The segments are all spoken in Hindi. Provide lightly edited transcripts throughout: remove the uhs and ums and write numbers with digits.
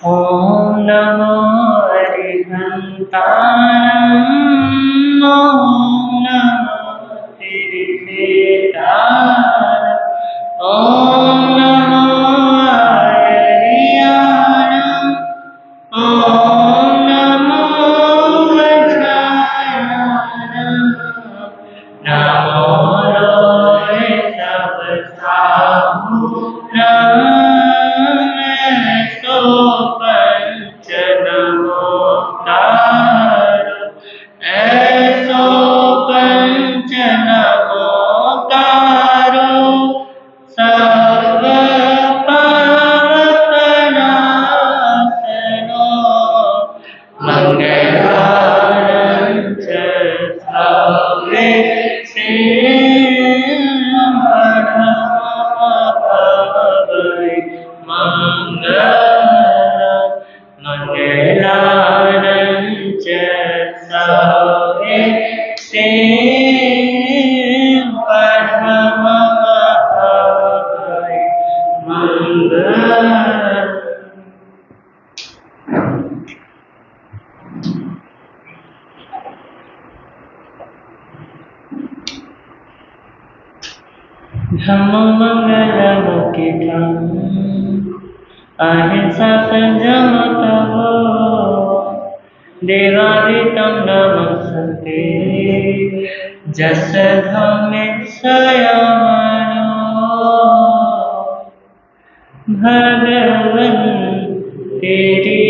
ॐ नमो अरिहन्ताणं ॐ नमो त्रिविधेताय ॐ नमो आर्याणां ॐ नमो वज्रायाणां नमो लोहे सब सो पंच नमोकार ऐसो पंच नमोकार सर्व पापनाशनो मंगलारंच सवे मंगलारंच सवे धम्म मंगलमुखितं अहिंसा संयम तवो देवादितं नमस्ते जस धम्मे संयमनो भगवन तेरी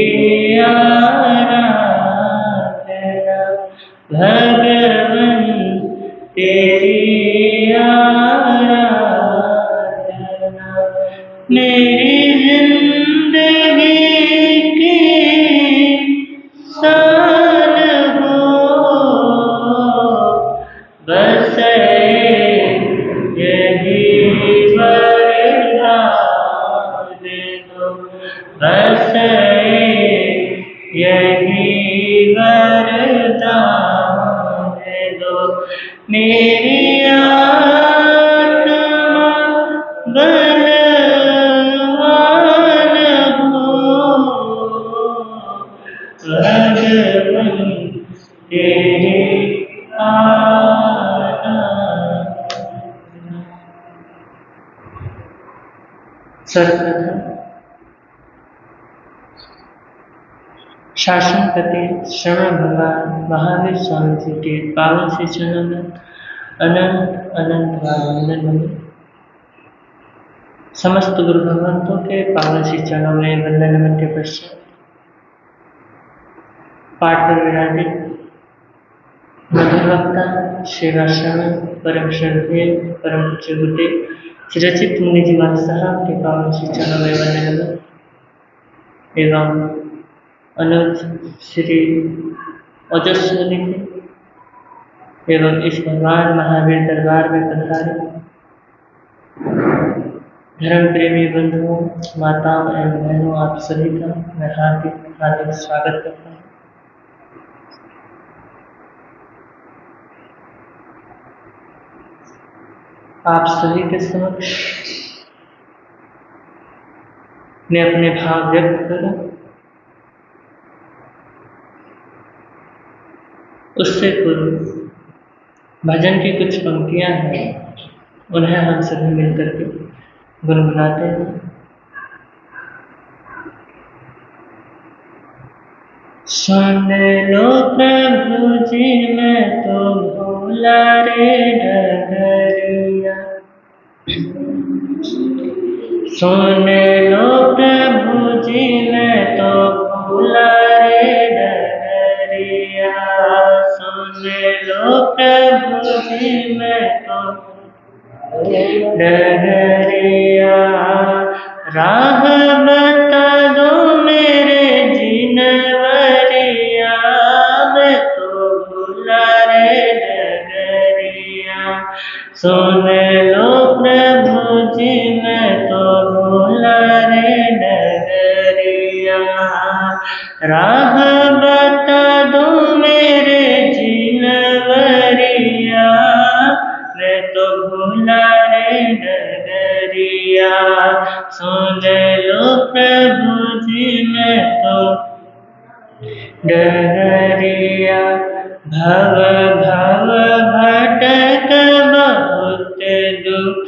आराधना भगवन तेरी आराधना मेरी जिंदगी की शान हो बस यही वरदान दो बस यही वरदान दो मेरी आत्मा बलवान हो भगवन तेरे सर्वप्रथम शासनपति श्रवण भगवान महावीर स्वामी जी के पावन श्री चरणों में अनंत अनंत वंदन बने। समस्त गुरु भगवंतों के पावन श्री चरणों में वंदन नमन के पश्चात पाठ पर विराजित मधुर वक्ता सेवा श्रवण परम श्रद्धेय परम पूज्य गुरुदेव श्रीरचित मुनि जी महाराज साहब के पावन श्री चरणों में वंदन नमन एवं अनुज श्री ओजस्वी एवं इस भगवान महावीर दरबार में पधारे धर्म प्रेमी बंधुओं माताओं एवं बहनों आप सभी का मैं हार्दिक हार्दिक स्वागत करता हूँ। आप सभी के समक्ष मैं अपने भाव व्यक्त करूं उससे पूर्व भजन की कुछ पंक्तियां हैं उन्हें हम सभी मिलकर के गुनगुनाते हैं। सुन लो प्रभु जी मैं तो भूला रे डगरिया सुन लो प्रभु जी मैं तो भूला रे डगरिया सुन लो प्रभु जी मैं तो डगरिया राह बता दो मेरे जिनवरिया मैं तो भूला रे डगरिया सुन लो प्रभु जी मैं तो भूला रे डगरिया राह बता दो मेरे जिनवरिया मैं तो भूला रे डगरिया सुन लो प्रभु जी मैं मैं तो डगरिया। भव भव भटक बहुत दुख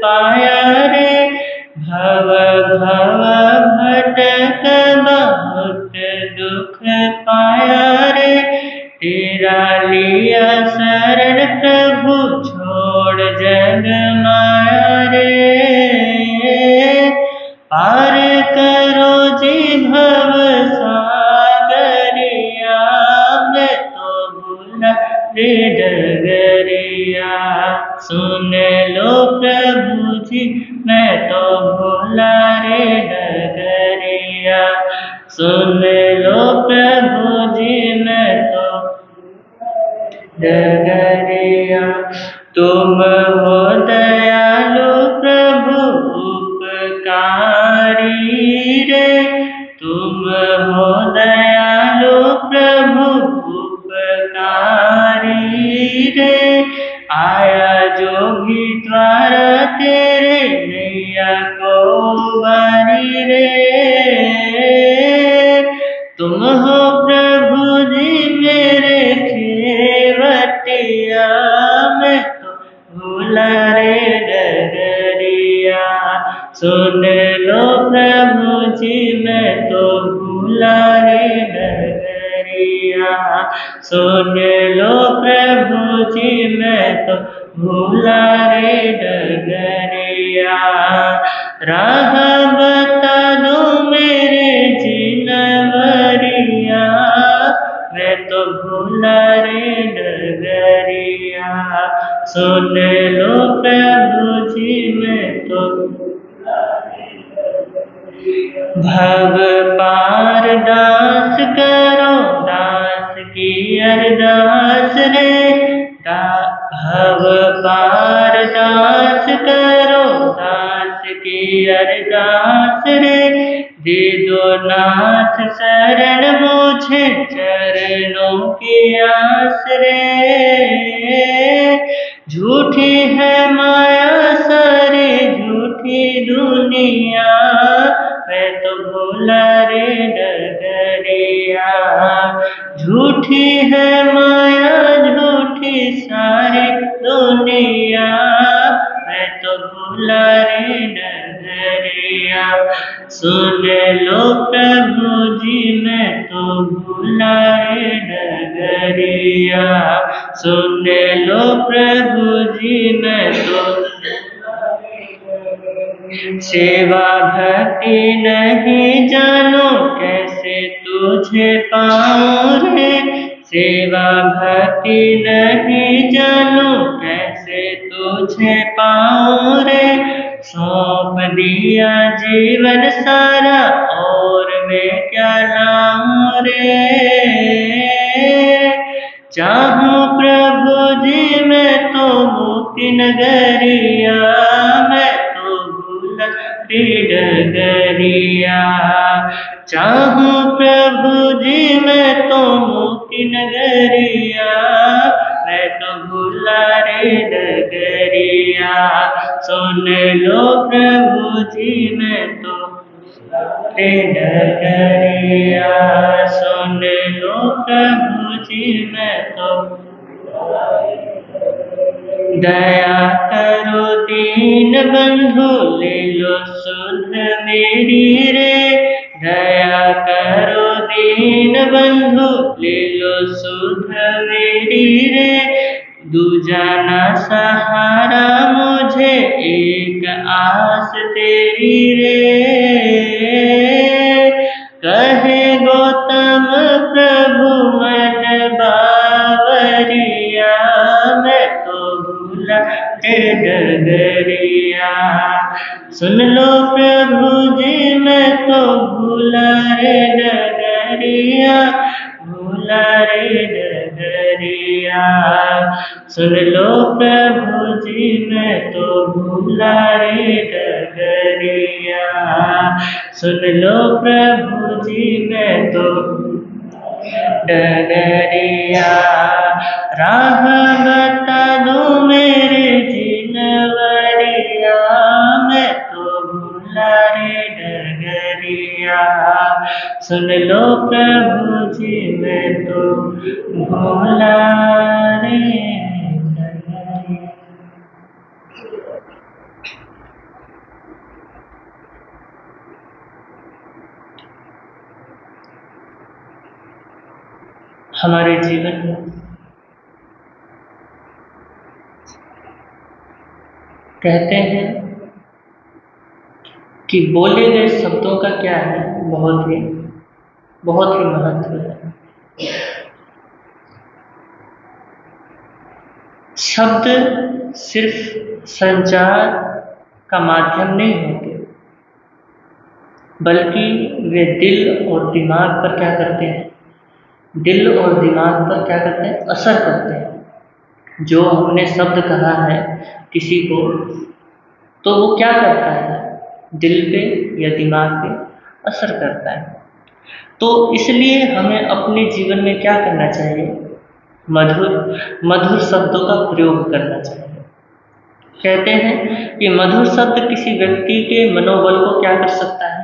पाया रे, भव भव भटक बहुत दुख पाया रे। तेरा लिया शरण प्रभु छोड़ जग माया रे। पार करो जी भव सागरिया, मैं तो भूला रे डगरिया। सुन लो प्रभु जी मैं तो भूला रे डगरिया। सुन लो प्रभु जी मैं तो डगरिया। तुम हो दयालु प्रभु उपकारी रे, तुम हो दयालु प्रभु उपकारी रे। आया जो भी द्वारा तेरे नैया को बारी रे। तुम हो प्रभु जी मेरे खेवटिया, मैं तो भूला रे डगरिया। सुन लो प्रभु जी मैं तो भूला रे डगरिया। सुन लो प्रभु जी मैं तो भूला रे डगरिया। राह बता दो मेरे जिनवरिया, मैं तो भूला रे डगरिया। सुन लो प्रभु जी मैं तो भव पार दास करो दास की अरदास रे। भव पार दास करो दास की अरदास रे। दे दो नाथ शरण मुझे चरणों की आस रे। झूठी है माया सारी झूठी दुनिया, मैं तो भूला रे डगरिया। झूठी है माया झूठी सारी दुनिया, मैं तो भूला रे डगरिया। सुन लो प्रभु जी मैं तो भूला रे डगरिया। सुन लो प्रभु जी मैं तो सेवा भक्ति नहीं जानो कैसे तुझे पाऊं रे। सेवा भक्ति नहीं जानो कैसे तुझे पाऊं रे। सौंप दिया जीवन सारा और मैं क्या लाऊं रे। चाहूं प्रभु जी मैं तो मुक्ति नगरिया, मैं तो भूला रे डगरिया। चाहूं प्रभु जी मैं तो मुक्ति नगरिया, मैं तो भूला रे डगरिया। सुन लो प्रभु जी मैं तो रे डगरिया। सुन लो प्रभु जी मैं तो दया करो दीन बंधु ले लो सुध मेरी रे। दया करो दीन बंधु ले लो सुध मेरी रे। दूजा ना सहारा मुझे एक आस तेरी रे। कहे गौतम प्रभु मन बावरिया, मैं तो भूला रे डगरिया। सुन लो प्रभु जी मैं तो भूला रे डगरिया। भूला रे डगरिया। सुन लो प्रभु जी मैं तो भूला रे डगरिया। सुन लो प्रभु जी मैं तो डगरिया। राह बता दो मेरे जिनवरिया, मैं तो भूला रे डगरिया। सुन लो प्रभु जी मैं तो भोला रे कन्हैया। हमारे जीवन में कहते हैं कि बोले गए शब्दों का क्या है, बहुत ही महत्व है। शब्द सिर्फ संचार का माध्यम नहीं होते, बल्कि वे दिल और दिमाग पर क्या करते हैं, दिल और दिमाग पर क्या करते हैं, असर करते हैं। जो हमने शब्द कहा है किसी को, तो वो क्या करता है, दिल पे या दिमाग पे असर करता है। तो इसलिए हमें अपने जीवन में क्या करना चाहिए, मधुर मधुर शब्दों का प्रयोग करना चाहिए। कहते हैं कि मधुर शब्द किसी व्यक्ति के मनोबल को क्या कर सकता है,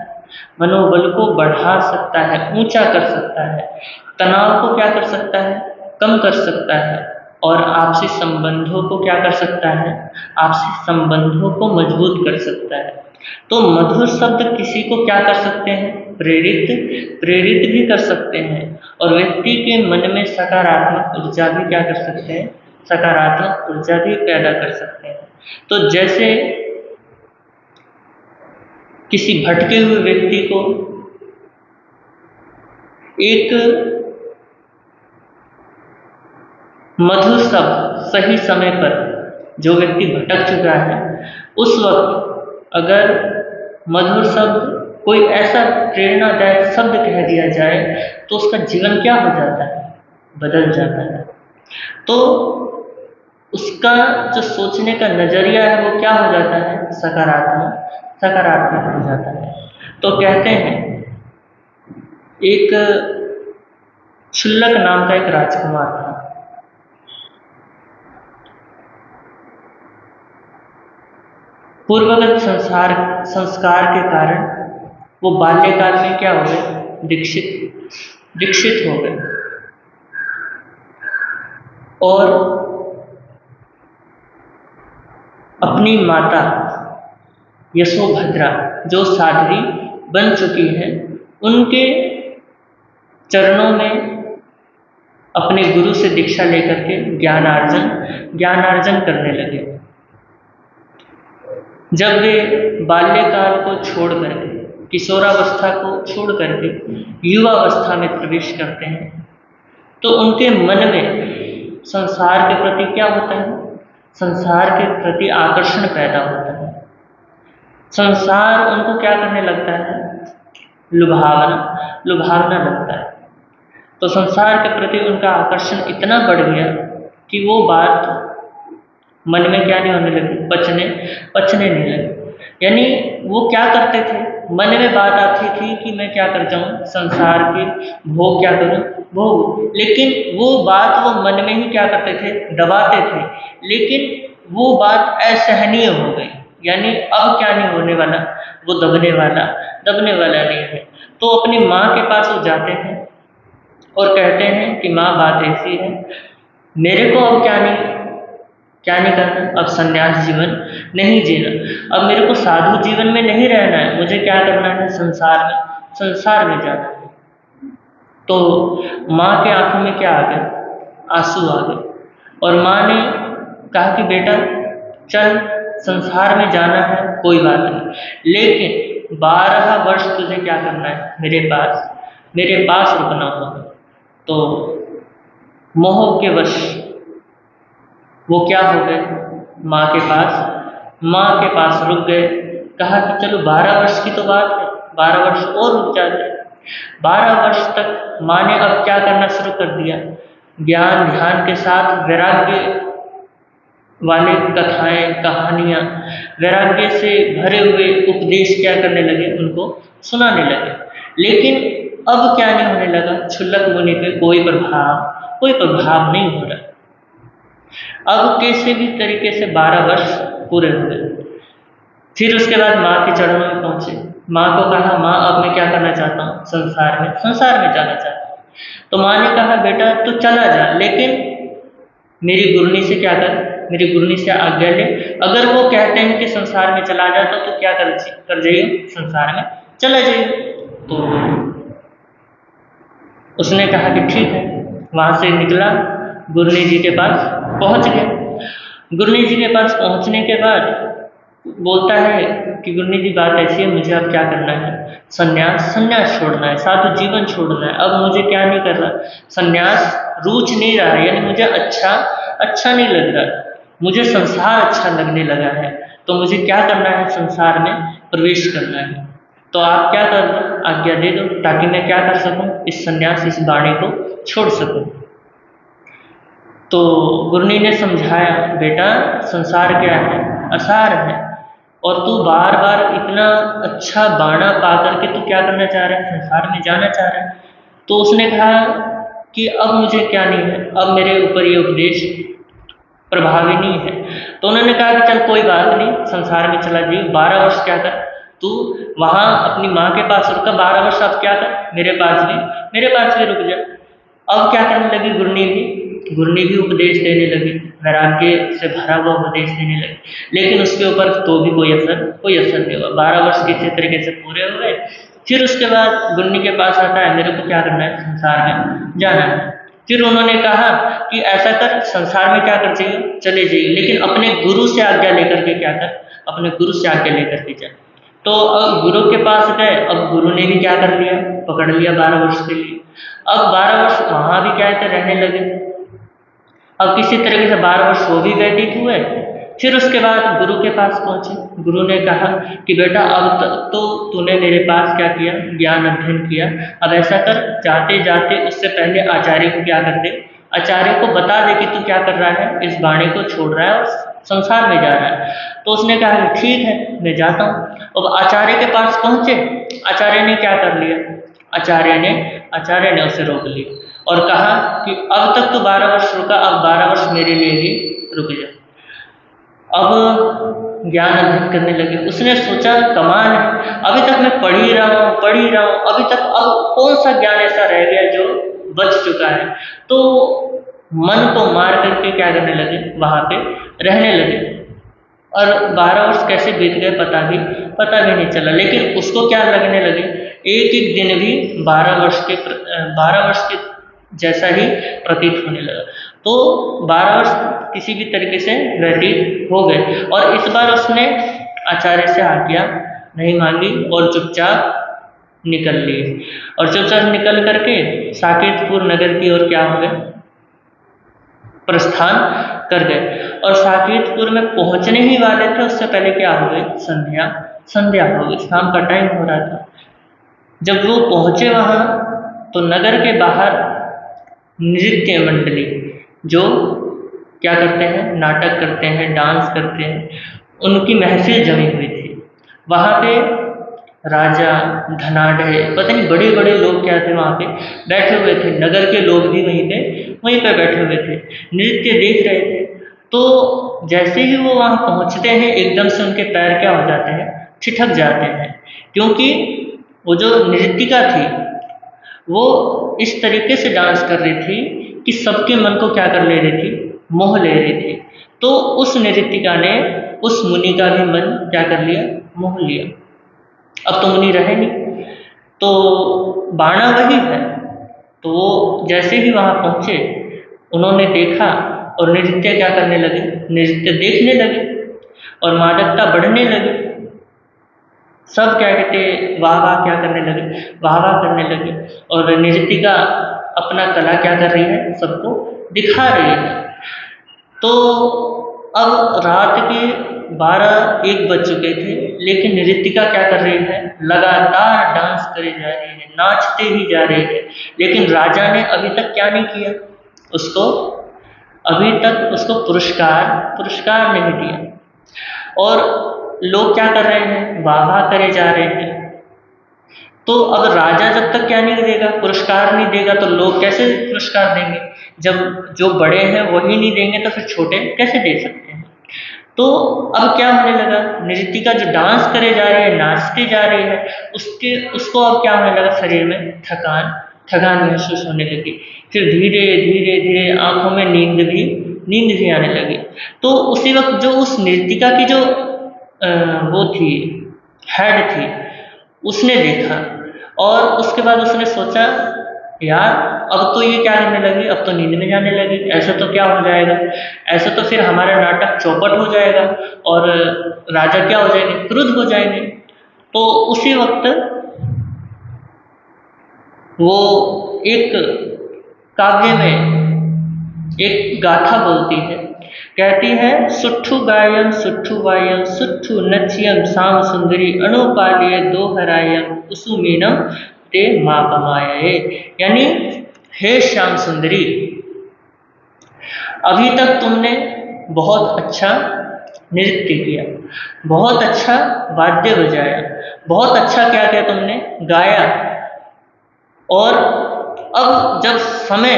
मनोबल को बढ़ा सकता है, ऊंचा कर सकता है, तनाव को क्या कर सकता है, कम कर सकता है, और आपसी संबंधों को क्या कर सकता है, आपसी संबंधों को मजबूत कर सकता है। तो मधुर शब्द किसी को क्या कर सकते हैं, प्रेरित भी कर सकते हैं, और व्यक्ति के मन में सकारात्मक ऊर्जा भी क्या कर सकते हैं, सकारात्मक ऊर्जा भी पैदा कर सकते हैं। तो जैसे किसी भटके हुए व्यक्ति को एक मधुर शब्द सही समय पर, जो व्यक्ति भटक चुका है उस वक्त अगर मधुर शब्द, कोई ऐसा प्रेरणादायक शब्द कह दिया जाए, तो उसका जीवन क्या हो जाता है, बदल जाता है। तो उसका जो सोचने का नजरिया है वो क्या हो जाता है, सकारात्मक हो जाता है। तो कहते हैं एक क्षुल्लक नाम का एक राजकुमार था। पूर्वगत संस्कार के कारण वो बाल्यकाल में क्या हो गए, दीक्षित हो गए, और अपनी माता यशोभद्रा जो साध्वी बन चुकी है, उनके चरणों में अपने गुरु से दीक्षा लेकर के ज्ञानार्जन करने लगे। जब वे बाल्यकाल को छोड़ करके, किशोरावस्था को छोड़ करके युवावस्था में प्रवेश करते हैं, तो उनके मन में संसार के प्रति क्या होता है, संसार के प्रति आकर्षण पैदा होता है। संसार उनको क्या करने लगता है, लुभावना लगता है। तो संसार के प्रति उनका आकर्षण इतना बढ़ गया कि वो बात मन में क्या नहीं होने लगी, पचने नहीं लगी। यानी वो क्या करते थे, मन में बात आती थी कि मैं क्या कर जाऊं, संसार के भोग क्या करूं, भोग, लेकिन वो बात वो मन में ही क्या करते थे, दबाते थे। लेकिन वो बात असहनीय हो गई, यानी अब क्या नहीं होने वाला, वो दबने वाला नहीं है। तो अपनी माँ के पास वो जाते हैं और कहते हैं कि माँ बात ऐसी है, मेरे को अब क्या नहीं करना, अब संन्यास जीवन नहीं जीना, अब मेरे को साधु जीवन में नहीं रहना है, मुझे क्या करना है, संसार में जाना है। तो माँ के आंखों में क्या आ गए, आंसू आ गए, और माँ ने कहा कि बेटा चल, संसार में जाना है, कोई बात नहीं, लेकिन 12 वर्ष तुझे क्या करना है, मेरे पास रुकना होगा। तो मोह के वश वो क्या हो गए, माँ के पास रुक गए। कहा कि चलो 12 वर्ष की तो बात है, 12 वर्ष और रुक जाते। 12 वर्ष तक माँ ने अब क्या करना शुरू कर दिया, ज्ञान ध्यान के साथ वैराग्य वाले कथाएं, कहानियाँ, वैराग्य से भरे हुए उपदेश क्या करने लगे, उनको सुनाने लगे। लेकिन अब क्या नहीं होने लगा, क्षुल्लक मुनि पे कोई प्रभाव नहीं हो रहा। अब किसी भी तरीके से 12 वर्ष पूरे हुए, फिर उसके बाद माँ के चरणों में पहुंचे माँ को कहा, माँ अब मैं क्या करना चाहता हूँ, संसार में जाना चाहता हूँ। तो माँ ने कहा, बेटा तू चला जा, लेकिन मेरी गुरनी से क्या कर, मेरी गुरनी से आज्ञा ले। अगर वो कहते हैं कि संसार में चला जा तो तू क्या कर जाइए, संसार में चला जाइए। तो उसने कहा कि ठीक है। वहाँ से निकला, गुरनी जी के पास पहुँच गया। गुरनी जी के पास पहुँचने के बाद बोलता है कि गुरनी जी बात ऐसी है, मुझे अब क्या करना है, संन्यास छोड़ना है, साधु जीवन छोड़ना है। अब मुझे क्या नहीं कर रहा, संन्यास रुच नहीं रहा है, यानी मुझे अच्छा नहीं लग रहा, मुझे संसार अच्छा लगने लगा है। तो मुझे क्या करना है, संसार में प्रवेश करना है। तो आप क्या कर दो, आज्ञा दे दो, ताकि मैं क्या कर सकूं, इस संन्यास, इस वाणी को छोड़ सकूं। तो गुरनी ने समझाया, बेटा संसार क्या है, असार है, और तू बार बार इतना अच्छा बाणा पा करके तू क्या करना चाह रहा है, संसार में जाना चाह रहा है। तो उसने कहा कि अब मुझे क्या नहीं है, अब मेरे ऊपर ये उपदेश प्रभावी नहीं है। तो उन्होंने कहा कि चल कोई बात नहीं, संसार में चला जाइए, 12 वर्ष क्या कर, तू वहाँ अपनी माँ के पास रुका, 12 वर्ष अब क्या कर, मेरे पास भी रुक जा। अब क्या करने लगी गुरनी भी उपदेश देने लगी, वैराग्य से भरा हुआ उपदेश देने लगी, लेकिन उसके ऊपर तो भी कोई असर नहीं हुआ। 12 वर्ष किसी तरीके से पूरे हो गए। फिर उसके बाद गुरनी के पास आता है, मेरे को क्या करना है, संसार में जाना है। फिर उन्होंने कहा कि ऐसा कर, संसार में क्या कर जाइए, चले जाइए, लेकिन अपने गुरु से आज्ञा लेकर के क्या कर, अपने गुरु से आज्ञा लेकर के जा। तो अब गुरु के पास गए, अब गुरु ने भी क्या कर लिया, पकड़ लिया 12 वर्ष के लिए। अब 12 वर्ष वहाँ भी क्या है, रहने लगे। अब किसी तरीके से 12 वर्ष वो भी व्यतीत हुए। फिर उसके बाद गुरु के पास पहुँचे। गुरु ने कहा कि बेटा अब तक तो तूने मेरे पास क्या किया, ज्ञान अध्ययन किया, अब ऐसा कर, जाते जाते उससे पहले आचार्य को क्या कर दे, आचार्य को बता दे कि तू क्या कर रहा है, इस वाणी को छोड़ रहा है और संसार में जा रहा है। तो उसने कहा कि ठीक है, मैं जाता हूँ। अब आचार्य के पास पहुँचे, आचार्य ने क्या कर लिया, आचार्य ने उसे रोक लिया और कहा कि अब तक तो 12 वर्ष रुका, अब 12 वर्ष मेरे लिए भी रुक जा। अब ज्ञान अध्ययन करने लगे। उसने सोचा कमाल है, अभी तक मैं पढ़ ही रहा हूँ, अभी तक अब कौन सा ज्ञान ऐसा रह गया जो बच चुका है। तो मन को मार करके क्या करने लगे, वहाँ पे रहने लगे। और 12 वर्ष कैसे बीत गए पता भी नहीं चला। लेकिन उसको क्या लगने लगे, एक दिन भी 12 वर्ष के जैसा ही प्रतीत होने लगा। तो 12 वर्ष किसी भी तरीके से व्यतीत हो गए। और इस बार उसने आचार्य से आज्ञा नहीं मांगी और चुपचाप निकल लिए। और चुपचाप निकल करके साकेतपुर नगर की ओर क्या हो गए, प्रस्थान कर गए। और साकेतपुर में पहुंचने ही वाले थे, उससे पहले क्या हो गई, संध्या हो गई, शाम का टाइम हो रहा था। जब वो पहुंचे वहां, तो नगर के बाहर नृत्य मंडली जो क्या करते हैं, नाटक करते हैं, डांस करते हैं, उनकी महफिल जमी हुई थी। वहाँ पे राजा, धनाढ़, पता नहीं बड़े बड़े लोग क्या थे वहाँ पे बैठे हुए थे। नगर के लोग भी वहीं पे बैठे हुए थे, नृत्य देख रहे थे। तो जैसे ही वो वहाँ पहुँचते हैं, एकदम से उनके पैर क्या हो जाते हैं, ठिठक जाते हैं। क्योंकि वो जो नृत्यिका थी वो इस तरीके से डांस कर रही थी कि सबके मन को क्या कर ले रही थी, मोह ले रही थी। तो उस नृत्यिका ने उस मुनि का भी मन क्या कर लिया, मोह लिया। अब तो मुनि रहे नहीं, तो बाणा वही है। तो वो जैसे ही वहाँ पहुँचे, उन्होंने देखा और नृत्य क्या करने लगे, नृत्य देखने लगे और मादकता बढ़ने लगी। सब क्या कहते, वाह वाह क्या करने लगे, वाह वाह करने लगे। और नृत्यिका अपना कला क्या कर रही है, सबको दिखा रही है। तो अब रात के 12-1 बज चुके थे, लेकिन नृत्यिका क्या कर रही है, लगातार डांस करे जा रही है, नाचते ही जा रही है। लेकिन राजा ने अभी तक क्या नहीं किया, अभी तक उसको पुरस्कार नहीं दिया। और लोग क्या कर रहे हैं, वाह वाह करे जा रहे हैं। तो अब राजा जब तक क्या नहीं देगा, पुरस्कार नहीं देगा, तो लोग कैसे पुरस्कार देंगे। जब जो बड़े हैं वही नहीं देंगे तो फिर छोटे कैसे दे सकते हैं। तो अब क्या होने लगा, नृत्यिका जो डांस करे जा रही है, नाचते जा रही है, उसको अब क्या होने लगा, शरीर में थकान महसूस होने लगी। फिर धीरे धीरे धीरे आंखों में नींद भी आने लगी। तो उसी वक्त जो उस नृत्यिका की जो वो थी, हेड थी, उसने देखा और उसके बाद उसने सोचा, यार अब तो ये क्या करने लगी, अब तो नींद में जाने लगी, ऐसा तो क्या हो जाएगा, ऐसा तो फिर हमारा नाटक चौपट हो जाएगा और राजा क्या हो जाएंगे, क्रुद्ध हो जाएंगे। तो उसी वक्त वो एक काव्य में एक गाथा बोलती है, कहती है, सुट्ठु गायम सुट्ठु वायम सुट्ठु नच्यम श्याम सुंदरी अनुपालिय दोहरायम उसुमीनम ते मापमाये। यानी हे श्याम सुंदरी, अभी तक तुमने बहुत अच्छा नृत्य किया, बहुत अच्छा वाद्य बजाया, बहुत अच्छा क्या क्या तुमने गाया, और अब जब समय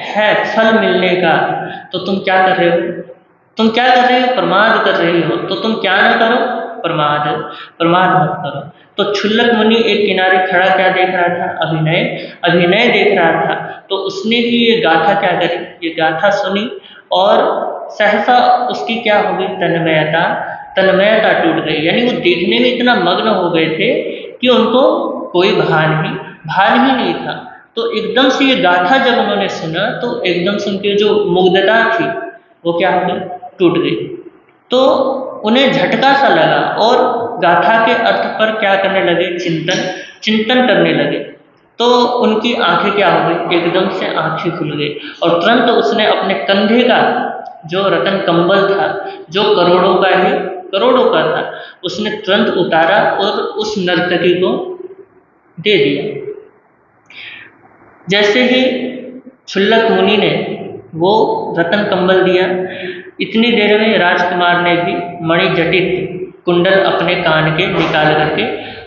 है फल मिलने का, तो तुम क्या कर रहे हो, प्रमाद कर रही हो। तो तुम क्या ना करो, प्रमाद मत करो। तो क्षुल्लक मुनि एक किनारे खड़ा क्या देख रहा था, अभिनय देख रहा था। तो उसने भी ये गाथा क्या करी, ये गाथा सुनी और सहसा उसकी क्या हो गई, तन्मयता टूट गई। यानी वो देखने में इतना मग्न हो गए थे कि उनको कोई भान ही नहीं था। तो एकदम से ये गाथा जब उन्होंने सुना, तो एकदम से उनकी जो मुग्धता थी वो क्या हो गई, टूट गई। तो उन्हें झटका सा लगा और गाथा के अर्थ पर क्या करने लगे, चिंतन करने लगे। तो उनकी आंखें क्या हो गई, एकदम से आंखें खुल गई और तुरंत उसने अपने कंधे का जो रतन कंबल था, जो करोड़ों का था, उसने तुरंत उतारा और उस नर्तकी को दे दिया। जैसे ही क्षुल्लक मुनि ने वो रतन कंबल दिया, इतनी देर में राजकुमार ने भी मणि जटित कुंडल अपने कान के निकाल करके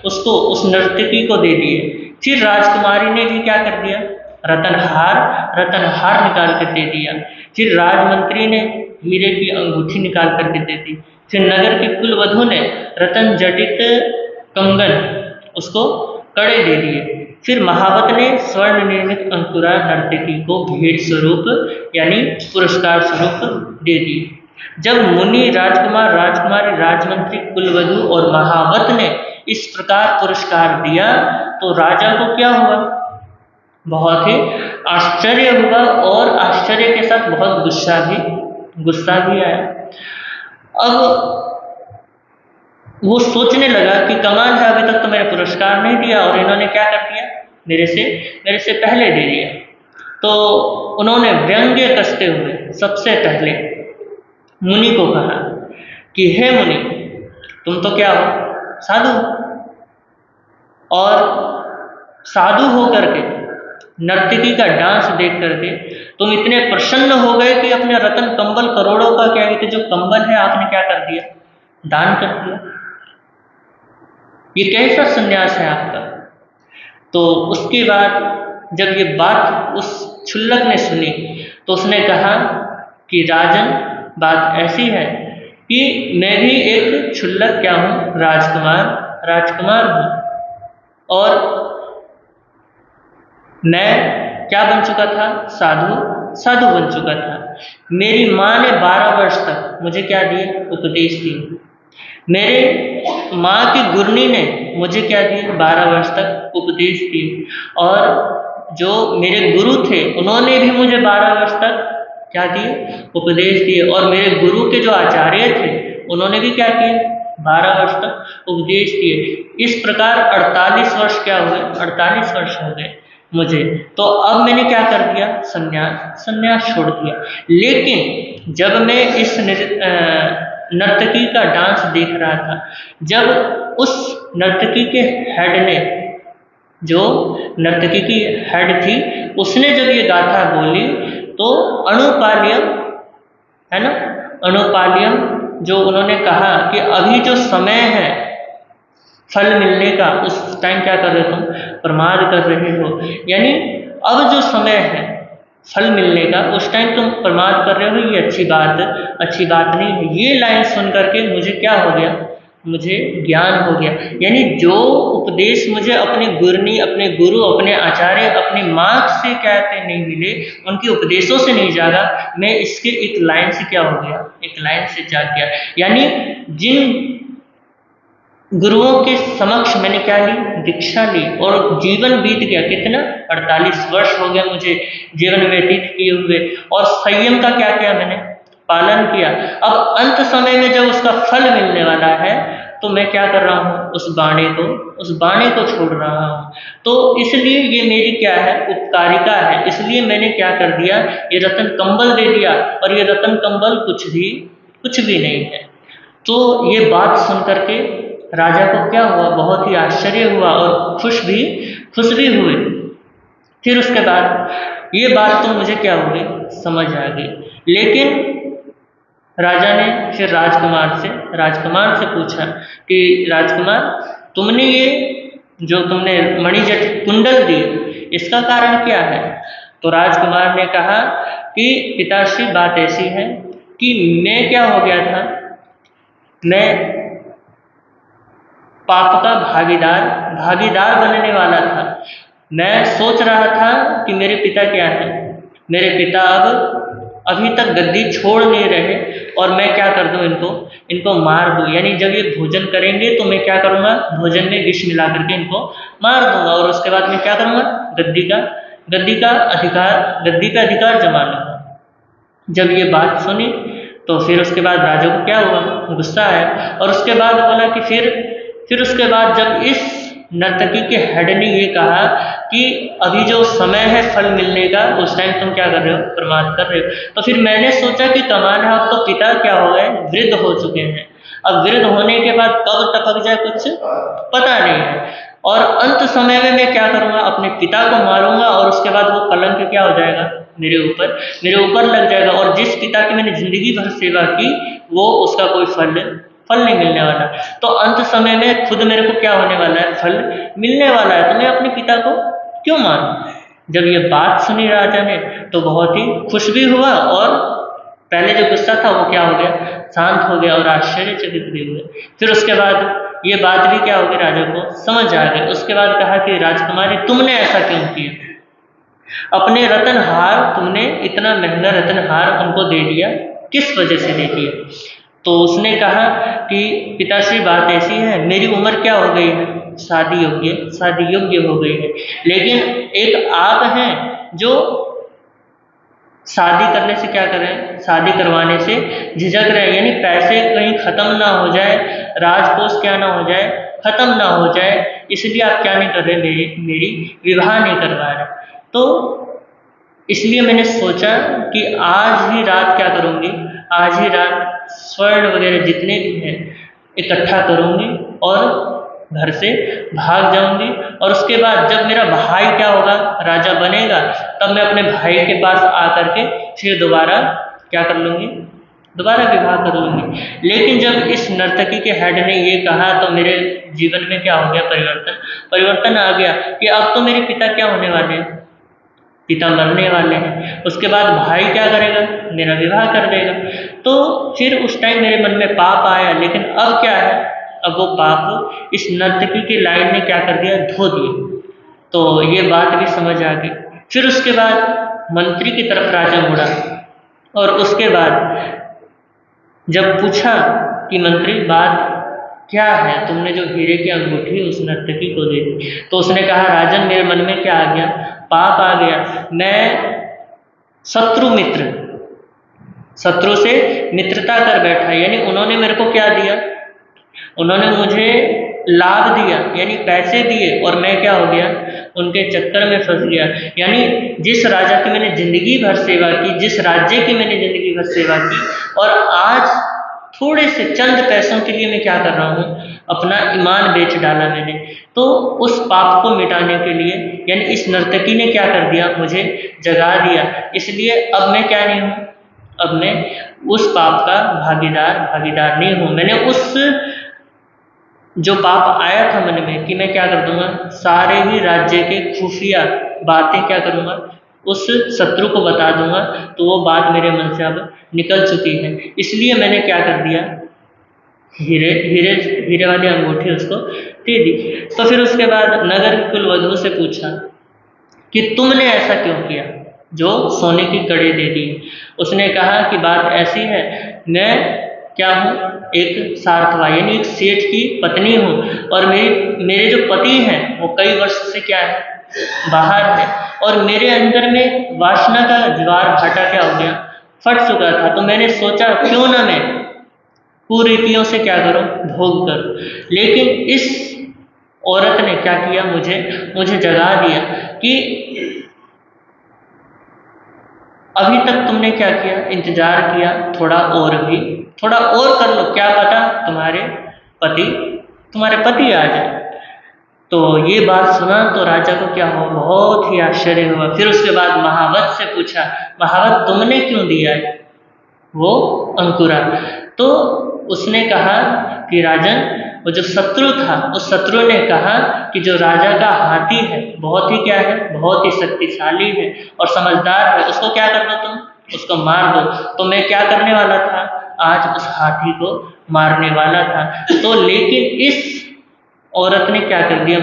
उसको उस नर्तकी को दे दिए। फिर राजकुमारी ने भी क्या कर दिया, रतनहार निकाल कर दे दिया। फिर राजमंत्री ने हीरे की अंगूठी निकाल करके दे दी। फिर नगर की कुलवधू ने रतन जटित कंगन उसको कड़े दे दिए। फिर महावत ने स्वर्ण निर्मित अंकुरा नर्तकी को भेंट स्वरूप यानी पुरस्कार स्वरूप दे दी। जब मुनि, राजकुमार, राजकुमारी, राजमंत्री, कुलवधू और महावत ने इस प्रकार पुरस्कार दिया, तो राजा को क्या हुआ, बहुत ही आश्चर्य हुआ और आश्चर्य के साथ बहुत गुस्सा भी आया। अब वो सोचने लगा कि कमाल है, अभी तक तो मैंने पुरस्कार नहीं दिया और इन्होंने क्या कर दिया, मेरे से पहले दे दिया। तो उन्होंने व्यंग्य कसते हुए सबसे पहले मुनि को कहा कि हे मुनि, तुम तो क्या हो, साधु, और साधु होकर के नर्तकी का डांस देख करके तुम इतने प्रसन्न हो गए कि अपने रतन कंबल करोड़ों का क्या कहते जो कंबल है आपने क्या कर दिया, दान कर दिया। ये कैसा संन्यास है आपका। तो उसके बाद जब ये बात उस क्षुल्लक ने सुनी, तो उसने कहा कि राजन, बात ऐसी है कि मैं भी एक क्षुल्लक क्या हूँ, राजकुमार हूँ, और मैं क्या बन चुका था, साधु बन चुका था। मेरी माँ ने 12 वर्ष तक मुझे क्या दिए, उपदेश दिए। मेरे माँ की गुरनी ने मुझे क्या दिए, 12 वर्ष तक उपदेश दिए। और जो मेरे गुरु थे उन्होंने भी मुझे 12 वर्ष तक क्या दिए, उपदेश दिए। और मेरे गुरु के जो आचार्य थे उन्होंने भी क्या किए, 12 वर्ष तक उपदेश दिए। इस प्रकार 48 वर्ष क्या हुए, 48 वर्ष हो गए मुझे। तो अब मैंने क्या कर दिया, संन्यास छोड़ दिया। लेकिन जब मैं इस नर्तकी का डांस देख रहा था, जब उस नर्तकी के हेड ने, जो नर्तकी की हेड थी, उसने जब ये गाथा बोली, तो अनुपालियम है ना, अनुपालियम जो उन्होंने कहा कि अभी जो समय है फल मिलने का, उस टाइम क्या कर रहे हो तुम, प्रमाद कर रहे हो। यानी अब जो समय है फल मिलने का, उस टाइम तुम प्रमाद कर रहे हो, ये अच्छी बात नहीं है। ये लाइन सुन करके मुझे क्या हो गया, मुझे ज्ञान हो गया। यानी जो उपदेश मुझे अपने गुरु, अपने आचार्य, अपने मार्ग से कहते नहीं मिले, उनके उपदेशों से नहीं जागा, मैं इसके एक लाइन से क्या हो गया, एक लाइन से जाग गया। यानी जिन गुरुओं के समक्ष मैंने क्या ली, दीक्षा ली, और जीवन बीत गया, कितना 48 वर्ष हो गया मुझे जीवन व्यतीत किए हुए, और संयम का क्या किया मैंने, पालन किया। अब अंत समय में जब उसका फल मिलने वाला है, तो मैं क्या कर रहा हूँ, उस बाणे को छोड़ रहा हूँ। तो इसलिए ये मेरी क्या है, उपकारिता है। इसलिए मैंने क्या कर दिया, ये रतन कंबल दे दिया, और ये रतन कंबल कुछ भी नहीं है। तो ये बात सुन करके राजा को क्या हुआ, बहुत ही आश्चर्य हुआ, और खुश भी हुए। फिर उसके बाद ये बात तो मुझे क्या हो गई, समझ आ गई। लेकिन राजा ने फिर राजकुमार से पूछा कि राजकुमार, तुमने ये जो तुमने मणिजट कुंडल दी, इसका कारण क्या है? तो राजकुमार ने कहा कि पिताश्री, बात ऐसी है कि मैं क्या हो गया था, मैं पाप का भागीदार बनने वाला था। मैं सोच रहा था कि मेरे पिता क्या है, मेरे पिता अभी तक गद्दी छोड़ नहीं रहे, और मैं क्या कर दूं, इनको मार दूं। यानी जब ये भोजन करेंगे तो मैं क्या करूंगा, भोजन में विष मिला करके इनको मार दूंगा, और उसके बाद मैं क्या करूंगा, गद्दी पे अधिकार जमा लूंगा। जब ये बात सुनी तो फिर उसके बाद राजा को क्या हुआ, गुस्सा आया, और उसके बाद बोला कि फिर उसके बाद जब इस नर्तकी के हेड ने ये कहा कि अभी जो समय है फल मिलने का, उस टाइम तुम क्या कर रहे हो, प्रमाद कर रहे हो। तो फिर मैंने सोचा कि तुम्हारा अब तो पिता क्या हो गए, वृद्ध हो चुके हैं। अब वृद्ध होने के बाद कब टपक जाए कुछ पता नहीं है, और अंत समय में मैं क्या करूंगा, अपने पिता को मारूंगा, और उसके बाद वो कलंक क्या हो जाएगा, मेरे ऊपर लग जाएगा। और जिस पिता की मैंने जिंदगी भर सेवा की, वो उसका कोई फल नहीं मिलने वाला। तो अंत समय में खुद मेरे को क्या होने वाला है, फल मिलने वाला है, तो मैं अपने पिता को क्यों मारूं? जब ये बात सुनी राजा ने तो बहुत ही खुश भी हुआ, और पहले जो गुस्सा था वो क्या हो गया, शांत हो गया, और आश्चर्यचकित भी हुए। फिर उसके बाद ये बात भी क्या होगी, राजा को समझ आ गई। उसके बाद कहा कि राजकुमारी, तुमने ऐसा क्यों किया, अपने रतनहार, तुमने इतना महंगा रतनहार उनको दे दिया, किस वजह से दे दिया? तो उसने कहा कि पिताश्री, बात ऐसी है, मेरी उम्र क्या हो गई है, शादी योग्य हो गई है, लेकिन एक आप हैं जो शादी करने से क्या करें, शादी करवाने से झिझक रहे हैं। यानी पैसे कहीं खत्म ना हो जाए, राजकोष क्या ना हो जाए, खत्म ना हो जाए, इसलिए आप क्या नहीं कर रहे, मेरी विवाह नहीं करवा रहे। तो इसलिए मैंने सोचा कि आज ही रात क्या करूँगी, आज ही रात स्वर्ण वगैरह जितने भी हैं इकट्ठा करूँगी, और घर से भाग जाऊंगी, और उसके बाद जब मेरा भाई क्या होगा, राजा बनेगा, तब मैं अपने भाई के पास आकर के फिर दोबारा क्या कर लूँगी, दोबारा विवाह कर लूँगी। लेकिन जब इस नर्तकी के हेड ने ये कहा, तो मेरे जीवन में क्या हो गया, परिवर्तन आ गया कि अब तो मेरे पिता क्या होने वाले हैं, पिता मरने वाले हैं। उसके बाद भाई क्या करेगा, मेरा विवाह कर देगा। तो फिर उस टाइम मेरे मन में पाप आया, लेकिन अब क्या है, अब वो पाप इस नर्तकी की लाइन ने क्या कर दिया, धो दिया। तो ये बात भी समझ आ गई। फिर उसके बाद मंत्री की तरफ राजा मुड़ा, और उसके बाद जब पूछा कि मंत्री, बात क्या है, तुमने जो हीरे की अंगूठी उस नर्तकी को दे दी? तो उसने कहा, राजन, मेरे मन में क्या आ गया, पाप आ गया। मैं शत्रु से मित्रता कर बैठा, यानी उन्होंने मेरे को क्या दिया, उन्होंने मुझे लाभ दिया, यानी पैसे दिए, और मैं क्या हो गया, उनके चक्कर में फंस गया। यानी जिस राजा की मैंने जिंदगी भर सेवा की, जिस राज्य की मैंने जिंदगी भर सेवा की, और आज थोड़े से चंद पैसों के लिए मैं क्या कर रहा हूँ, अपना ईमान बेच डाला मैंने। तो उस पाप को मिटाने के लिए, यानी इस नर्तकी ने क्या कर दिया, मुझे जगा दिया। इसलिए अब मैं क्या नहीं हूँ, अब मैं उस पाप का भागीदार नहीं हूँ। मैंने उस जो पाप आया था मन में कि मैं क्या कर दूंगा, सारे ही राज्य के खुफिया बातें क्या करूंगा, उस शत्रु को बता दूंगा तो वो बात मेरे मन से अब निकल चुकी है। इसलिए मैंने क्या कर दिया, हीरे हीरे हीरे वाली अंगूठी उसको दे दी। तो फिर उसके बाद नगर की कुलवधू से पूछा कि तुमने ऐसा क्यों किया जो सोने की कड़ी दे दी। उसने कहा कि बात ऐसी है, मैं क्या हूँ, एक सार्थवा यानी एक सेठ की पत्नी हूँ, और मेरे जो पति हैं वो कई वर्ष से क्या है, बाहर है, और मेरे अंदर में वासना का ज्वार भाटा क्या हो गया, फट चुका था। तो मैंने सोचा क्यों ना मैं कुरीतियों से क्या करूं, भोग करूं। लेकिन इस औरत ने क्या किया, मुझे जगा दिया कि अभी तक तुमने क्या किया, इंतजार किया, थोड़ा और कर लो, क्या पता तुम्हारे पति आ जाए। तो ये बात सुना तो राजा को क्या हुआ, बहुत ही आश्चर्य हुआ। फिर उसके बाद महावत से पूछा, महावत तुमने क्यों दिया है वो अंकुरा। तो उसने कहा कि राजन, वो जो शत्रु था उस शत्रु ने कहा कि जो राजा का हाथी है बहुत ही क्या है, बहुत ही शक्तिशाली है और समझदार है, उसको क्या कर दो तुम, उसको मार दो। तो मैं क्या करने वाला था, आज उस हाथी को मारने वाला था। तो लेकिन इस औरत ने क्या कर दिया,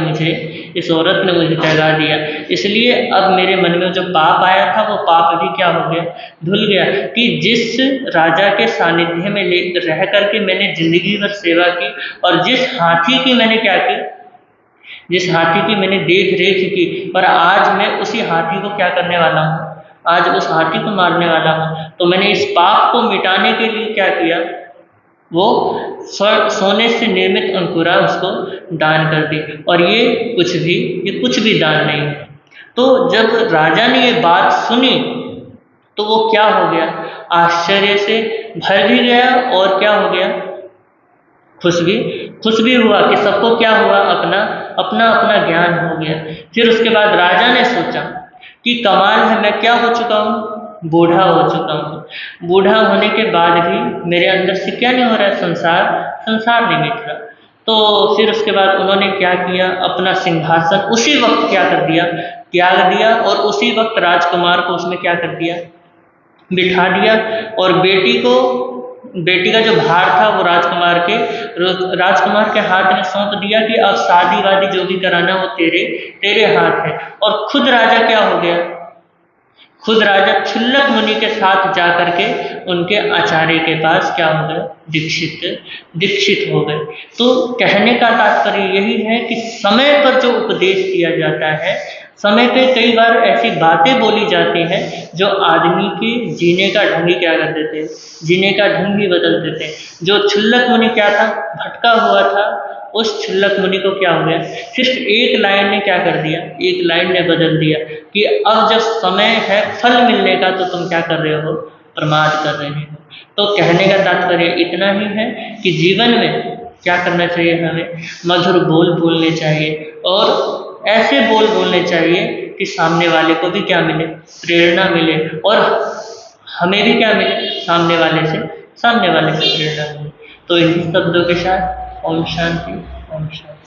इस औरत ने मुझे जगा दिया। इसलिए अब मेरे मन में जो पाप आया था वो पाप भी क्या हो गया, धुल गया। कि जिस राजा के सानिध्य में रह करके मैंने जिंदगी भर सेवा की, और जिस हाथी की मैंने क्या की, जिस हाथी की मैंने देख रेख की, पर आज मैं उसी हाथी को क्या करने वाला हूँ, आज उस हाथी को मारने वाला हूँ। तो मैंने इस पाप को मिटाने के लिए क्या किया, वो सोने से निर्मित अंकुरा उसको दान कर दी। और ये कुछ भी दान नहीं है। तो जब राजा ने ये बात सुनी तो वो क्या हो गया, आश्चर्य से भर भी गया, और क्या हो गया, खुश भी हुआ कि सबको क्या हुआ, अपना अपना ज्ञान हो गया। फिर उसके बाद राजा ने सोचा कि कमाल है, मैं क्या हो चुका हूँ, बूढ़ा हो चुका हूँ। बूढ़ा होने के बाद भी मेरे अंदर से क्या नहीं हो रहा है, संसार नहीं मिट रहा। तो फिर उसके बाद उन्होंने क्या किया, अपना सिंहासन उसी वक्त क्या कर दिया, त्याग दिया, और उसी वक्त राजकुमार को उसमें क्या कर दिया, बिठा दिया। और बेटी का जो भार था वो राजकुमार के हाथ में सौंप दिया कि अब शादी वादी जो भी कराना वो तेरे हाथ है। और खुद राजा क्या हो गया, खुद राजा क्षुल्लक मुनि के साथ जा करके उनके आचार्य के पास क्या हो गए, दीक्षित हो गए। तो कहने का तात्पर्य यही है कि समय पर जो उपदेश दिया जाता है, समय पे कई बार ऐसी बातें बोली जाती हैं जो आदमी के जीने का ढंग ही क्या कर देते हैं, जीने का ढंग ही बदल देते हैं। जो क्षुल्लक मुनि क्या था, भटका हुआ था, उस क्षुल्लक मुनि को क्या हो गया, सिर्फ एक लाइन ने क्या कर दिया, एक लाइन ने बदल दिया कि अब जब समय है फल मिलने का तो तुम क्या कर रहे हो, प्रमाद कर रहे हो। तो कहने का तात्पर्य इतना ही है कि जीवन में क्या करना चाहिए, हमें मधुर बोल बोलने चाहिए, और ऐसे बोल बोलने चाहिए कि सामने वाले को भी क्या मिले, प्रेरणा मिले, और हमें भी क्या मिले, सामने वाले से प्रेरणा मिले। तो इन्हीं शब्दों के साथ ओम शांति, ओम शांति।